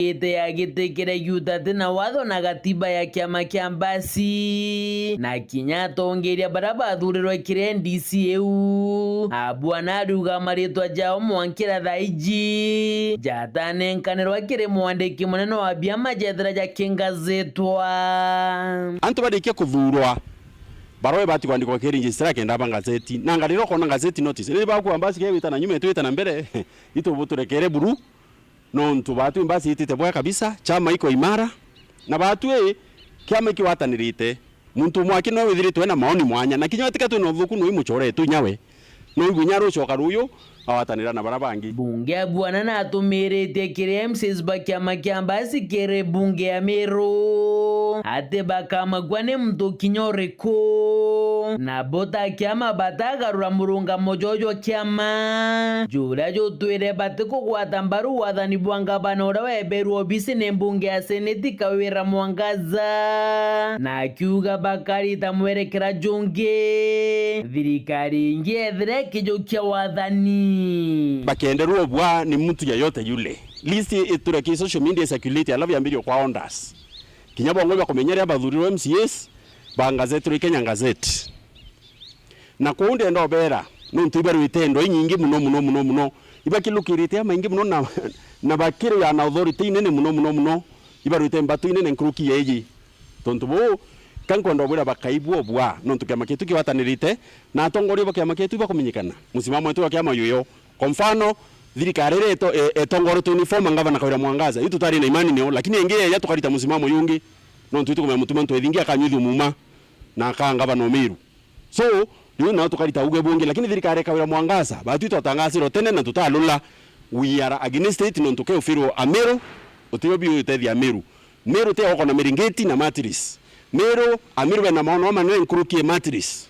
ite ya gitikire yutate na watho na gatiba ya kiama kia Mbasi na Kinyatta ongeria barabathurirwe kire NDCU abwana aruga maritwa jao mwankira thaiji jatanenkanirwa kire mwandiki munene wa biama jethera ja kingazetwa antu barikia kuthurwa baroe bati kwandikwa kiri register kenda ba gazeti na ngariro kona gazeti notice ni baku Mbasi ke wita na nyume twita na mbere ito buturekere buru no ntu batu Mbasi itite bwa kabisa chama iko imara na batu kiama kiwatanirite muntu mwaki no withiritwe na maoni mwanya na kinyatika tu no thuku no imuchore tu nyawe no igunyaro coka ruyo awatanira na barabangi bunge abwana na atumirite kire MCs bakiama kia Mbasi kire bunge ya Meru ate bakama gwane mtu kinyoreko na bota kiama batagarura murunga mojojo kiama jura jo tuire batiko kwatambaru wathani bwanga banora weberu obisi ne mbunge ya seneti kawira Mwangaza na akiuga bakari tamwerekera junge thirikari ingethire kijokia wathani bakenderuo bwa ni mtu yeyote yule list itureke social media circulate alafu yambirio kwa ondas kinyabo ngoba kumenyera bathurirwe MCS ba gazeti Kenya Gazette na kuunde ndo bera no ntiberu itendo nyingi muno ibakilukirite ama ingi muno na bakire ya na authority nene muno ibaru itembatu nene nkruki yeji tontubo kanko ndo bura bakaibwo bwa no tukama kitu kiwatanirite na atongori bakama kitu bakumenyekana musimamo wetu wa kiama yoyo kwa mfano thirikari etongoro tu uniform ngava na kawira Mwangaza itu tari na imani neo lakini engeye ya tukarita musimamo yungi no ntuitu kuma mutuma ntu ethingia kanyuthi muma na kangava no miru so yu na tukarita uge bunge lakini thirikari kawira Mwangaza batu tutangasiro tene na tutalula we are against it no tuke ufiro Ameru utiyobi utethia Meru te oko na Meringeti na Matris Meru Ameru na maono ama no nkrukie Matris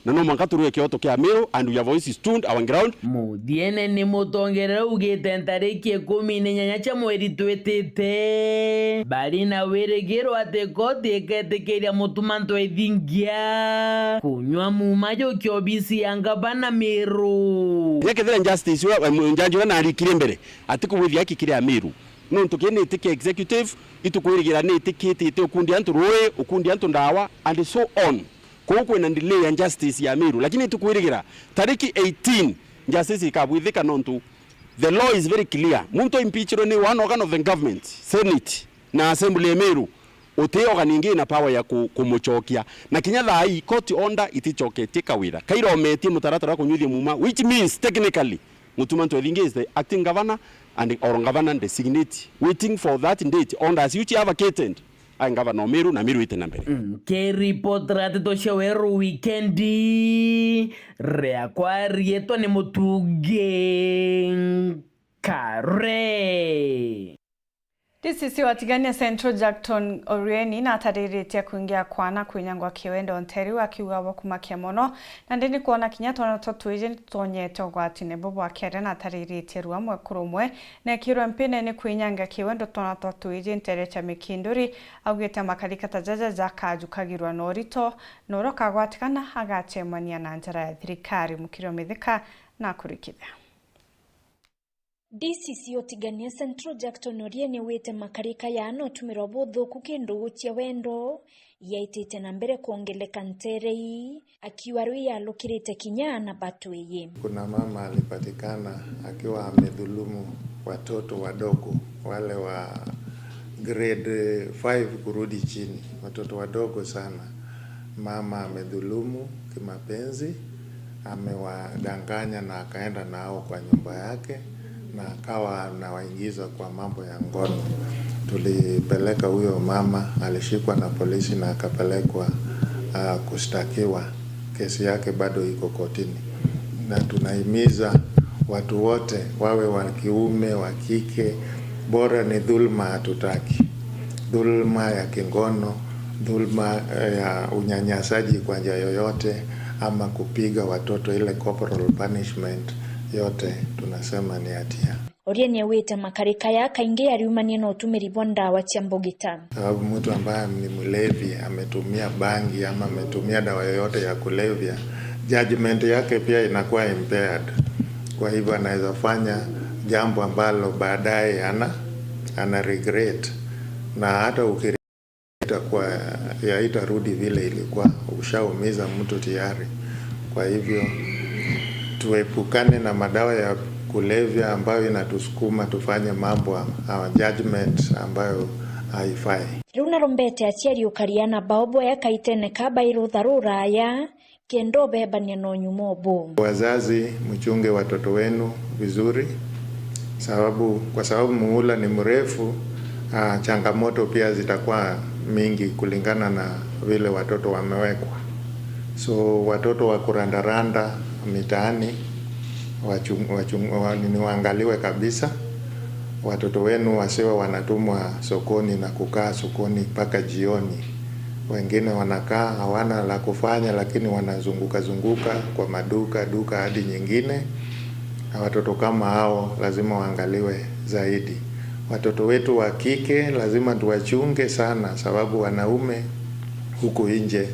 na no mankaturu kioto kia Meru and your voice is tuned our ground mudiene ni mutongerera ugite ntariki 18 cha mweri twetete bari na weregero ate koti eketekeria mutumanto ethingia kunywa mumajo kiobisi yanga bana Meru yekethera justice wa njanjura na arikire mbere ati kuwithia kikire ya Meru no ntukene itike executive itukwirigira ne itikite ite ukundi antu roe ukundi antu ndawa and so on kuko na delay ya justice ya Meru lakini tukuirigira tariki 18 justice ikabwithika nontu the law is very clear muntu impeachment ni one organ of the government senate na assembly ya Meru uteo ganingi na power ya kumuchokia na kinyatha hii court order itichoketie kawira kairo meti mutaratara kunyuthia muma which means technically mutumanto ethingi is the acting governor and or governor designate waiting for that date orders which have vacated angava no Meru na Meru ite nambere ke report rate to shawero weekendi rea kwa rieto ni mutuge kare DCC watigania Central Jackton Orieni na atariritia kuingia kwana kuinyangwa kiwendo Ontario akiuga wakumakia mono na ndini kuona Kinyatta na totuije tonye gwatine bobo akere na atariritia ruamwe kurumwe na kiro mpine ni kuinyanga kiwendo tona totuije ntere cha mikinduri augete makarika tajaja za kaju kagirwa norito noro kagwatikana agachemania na njara ya thirikari mukiro mithika na kurikithia DCC otigania Central Jackton Orieni wite makarika ya no tumiro botho kukindu gutia wendo yaitite na mbere kuongeleka nterei akiwa rui alokirite kinya na batweye. Kuna mama alipatikana akiwa amedhulumu watoto wadogo wale wa grade 5 kurudi chini, watoto wadogo sana. Mama amedhulumu kimapenzi, amewadanganya na akaenda nao kwa nyumba yake na akawa anawaingiza kwa mambo ya ngono. Tulipeleka huyo mama, alishikwa na polisi na akapelekwa kushtakiwa. Kesi yake bado iko kotini. Na tunahimiza watu wote wawe wa kiume, wa kike, bora ni dhulma hatutaki. Dhulma ya kingono, dhulma ya unyanyasaji kwa njia yoyote ama kupiga watoto, ile corporal punishment yote tunasema ni hatia. Orieni wite makarika ya kaingi ariumanie no tumiri bonda wa chiambogita. Sababu mtu ambaye ni mlevi ametumia bangi ama ametumia dawa yoyote ya kulevya, judgment yake pia inakuwa impaired. Kwa hivyo anaweza fanya jambo ambalo baadaye ana regret, na hata itakuwa haitarudi vile ilikuwa, ushaumiza mtu tayari. Kwa hivyo tuepukane na madawa ya kulevya ambayo inatusukuma tufanye mambo judgment ambayo haifai. Runa rombete aciari ukariana baobo ya kaitene kabairu dharura ya kendo bebania no nyumobo. Wazazi, mchunge watoto wenu vizuri, kwa sababu muhula ni mrefu. Changamoto pia zitakuwa mingi kulingana na vile watoto wamewekwa. So watoto wa kurandaranda mitaani waangaliwe kabisa. Watoto wenu wasiwe wanatumwa sokoni na kukaa sokoni mpaka jioni. Wengine wanakaa hawana la kufanya, lakini wanazunguka kwa duka hadi nyingine. Watoto kama hao lazima waangaliwe zaidi. Watoto wetu wa kike lazima tuwachunge sana, sababu wanaume huku nje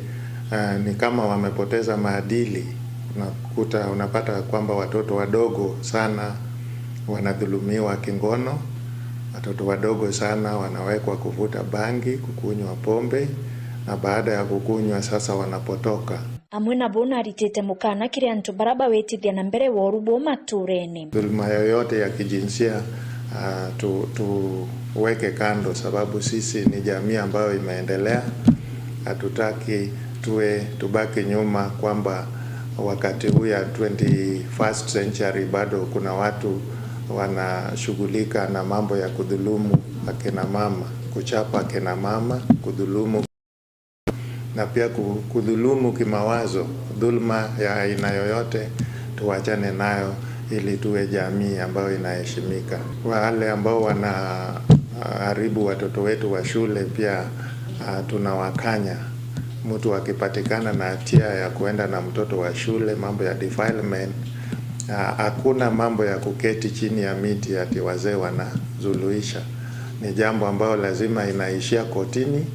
ni kama wamepoteza maadili. Unapata kwamba watoto wadogo sana wanadhulumiwa kingono. Watoto wadogo sana wanawekwa kuvuta bangi, kukunywa pombe, na baada ya kukunywa sasa wanapotoka. Amwe na bona aritete mukana kiri antu baraba wetithia na mbere woru bo matureni. Dhuluma yoyote ya kijinsia tuweke kando, sababu sisi ni jamii ambayo imeendelea. Hatutaki tubaki nyuma, kwamba wakati huu ya 21st century bado kuna watu wanashughulika na mambo ya kudhulumu akina mama, kuchapa akina mama, kudhulumu na pia kudhulumu kimawazo. Dhuluma ya aina yoyote tuachane nayo, ili tuwe jamii ambayo inaheshimika. Wale ambao wanaharibu watoto wetu wa shule pia tunawakanya. Mtu akipatikana na hatia ya kuenda na mtoto wa shule, mambo ya defilement, hakuna mambo ya kuketi chini ya miti ati wazee wanazuluhisha. Ni jambo ambalo lazima inaishia kotini,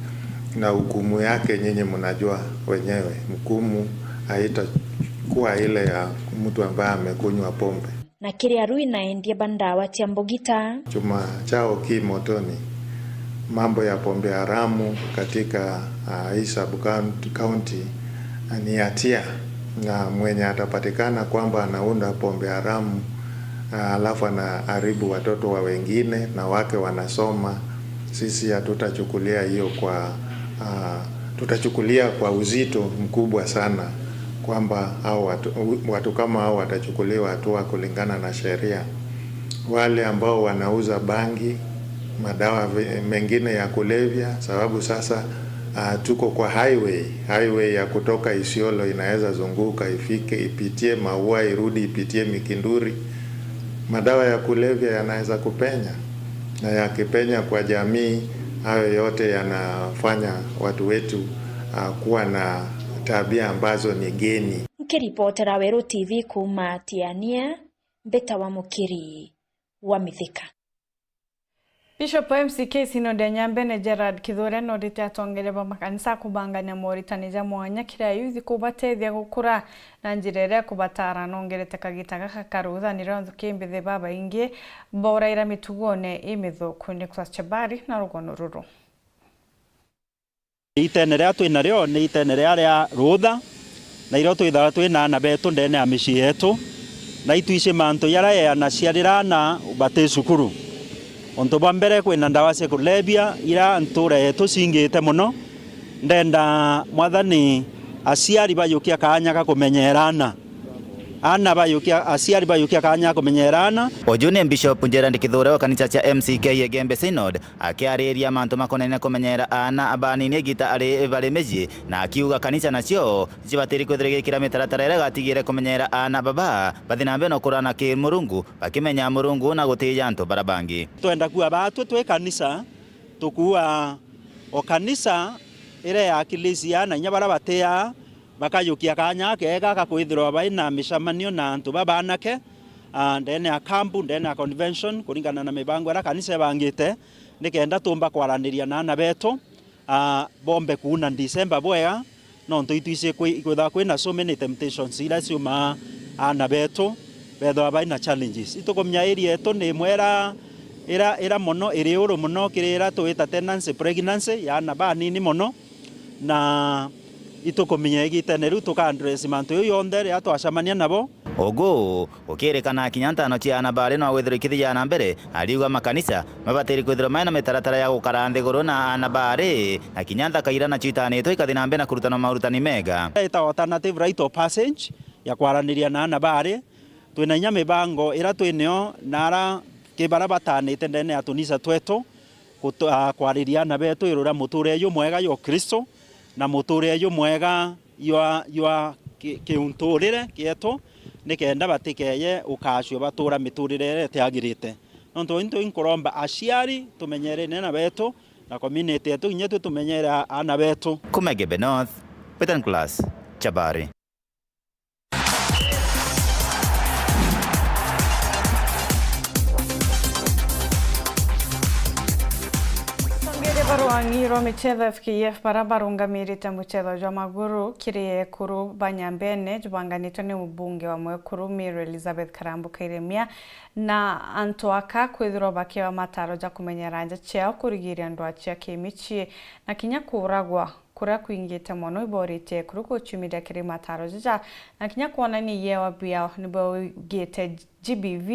na hukumu yake nyinyi mnajua wenyewe. Hukumu haitakuwa ile ya mtu ambaye amekunywa pombe. Na kiri arui na endie bandawa tiambogita Chuma chao motoni. Mambo ya pombe haramu katika hii sub-county ni hatia, na mwenye atapatikana kwamba anaunda pombe haramu alafu anaharibu watoto wa wengine na wake wanasoma, sisi hatutachukulia hiyo tutachukulia kwa uzito mkubwa sana, kwamba watu kama hao watachukuliwa hatua kulingana na sheria. Wale ambao wanauza bangi, madawa mengine ya kulevya, sababu sasa tuko kwa highway ya kutoka Isiolo, inaweza zunguka ipitie Maua, irudi ipitie Mikinduri. Madawa ya kulevya yanaweza kupenya, na yakipenya kwa jamii, hayo yote yanafanya watu wetu kuwa na tabia ambazo ni geni. Nikiripotera Wero TV kuma Tiania, Beta wa Mukiri wa Mithika. Bishop MCK Sinode Nyambene Gerard Kithure norite atongereba makanisa kubangania moritaniza mwanya kira yuthi kubatethia gukura na njirere kubatara nongerete kagitaga kakarutha nironzo kimbithe baba ingi boraira mitugone imithuku ni kwa Chabari na rugono ruru. Itenere twinario ni itenere aria rutha na iro twithaga twina na betu ndene ya mici yetu na ituice mantu yara ya na ciarirana bate cukuru. Onto bambere kwina ndawa cia kulebia ira nture yetu cingite muno, ndenda mwathani aciari bayukia kanya ga kumenyerana, aciari bayukia kanya kumenyerana. Ojune Bishop Gerard Kithure wa kanisa cha MCK Egembe Synod akiariria mantu makonene kumenyera ana abanini gita ari bari meji, na akiuga kanisa nacio cibatiri kuthirigikira mitaratara ira gatigire kumenyera ana baba bathinambe no kurana ki Murungu bakimenya Murungu na gutiya antu barabangi. Twenda kuwa batu twe kanisa tukuwa o kanisa ire ya kilisia na nyabara batea bakayukia kanya kega gakwithirwa baina mishamanio na antu babanake ndene ya kampu ndene ya convention kuringana na mibango ra kanisa bangite nikenda tumba kwaraniria na ana beto bombe kuna December bwega no ntuitwise kwitha kwina so many temptations ira ciuma ana beto betho baina challenges itukomnya area eto ni mwera ira mono iri uru mono kirira tuita tenancy pregnancy yana banini mono na itukumenya igiteneru tukandress mantu yo yonde ria twacamania nabo Ogo ukirikana kinya ntano ciana bare no gwithira ikithia na mbere ariuga makanisa mabatiri kwithira maina mitaratara ya gukara nthiguru na ana bare na kinya thakaira na citanitwo ikathi na mbere na kurutana maurutani mega ita alternative right of passage ya kwaraniria na ana bare twina nya mibango ira twinio nara kibara batanite ndene atunisa tweto kwariria na betu irura muture yu mwega yo Kristo na muture yu mwega yo kiunturire kieto nikenda batikeye ukacyo batura miturire tiagirite nonto into inkoromba aciari tumenyere na betu na community yetu inyetu tumenyera ana betu Kumegebe North Petan Class Chabari Barwangiro michezo FKF barabarunga mirita muchezo jwa maguru kiri kuru Banyambene jubanganitwa ni mbunge wa Mwekuru Mary Elizabeth Karambu Kairemia na Antoaka kwithirwa bakiwa mataro ja kumenyeranja cheo kurigiria ndwa chia kimichie na kinya kuragwa kuria kuingite mono iborite kuru kuchumida kiri mataro ja na kinya kuona ni yewa bia nibo gete GBV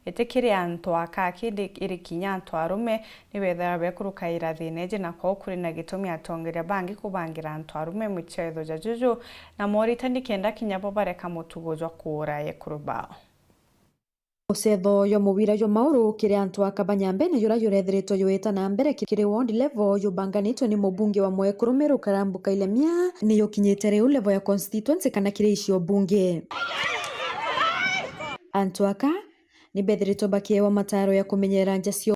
etekiri Antoaka kidi iri kinya Antwarume niwethera bekuruka irathine na kwa kuri na gitumi atongeria bangi kubangira Antwarume muchezo ja juju na morita ndikenda kinya bobareka mutugo jwa kura ye kurubao Usetho yo mubira yo mauru kiri Antoaka Banyambene yura yurethiritwo yuita na mbere kiri ward level yubanganitwo ni mubunge wa Mwekuru Mary Karambu Kairemia ni yukinyite riu level ya constituency kana kiri icio bunge Antoaka ni bethiritwo bakiewa mataro ya kumenyera nja cio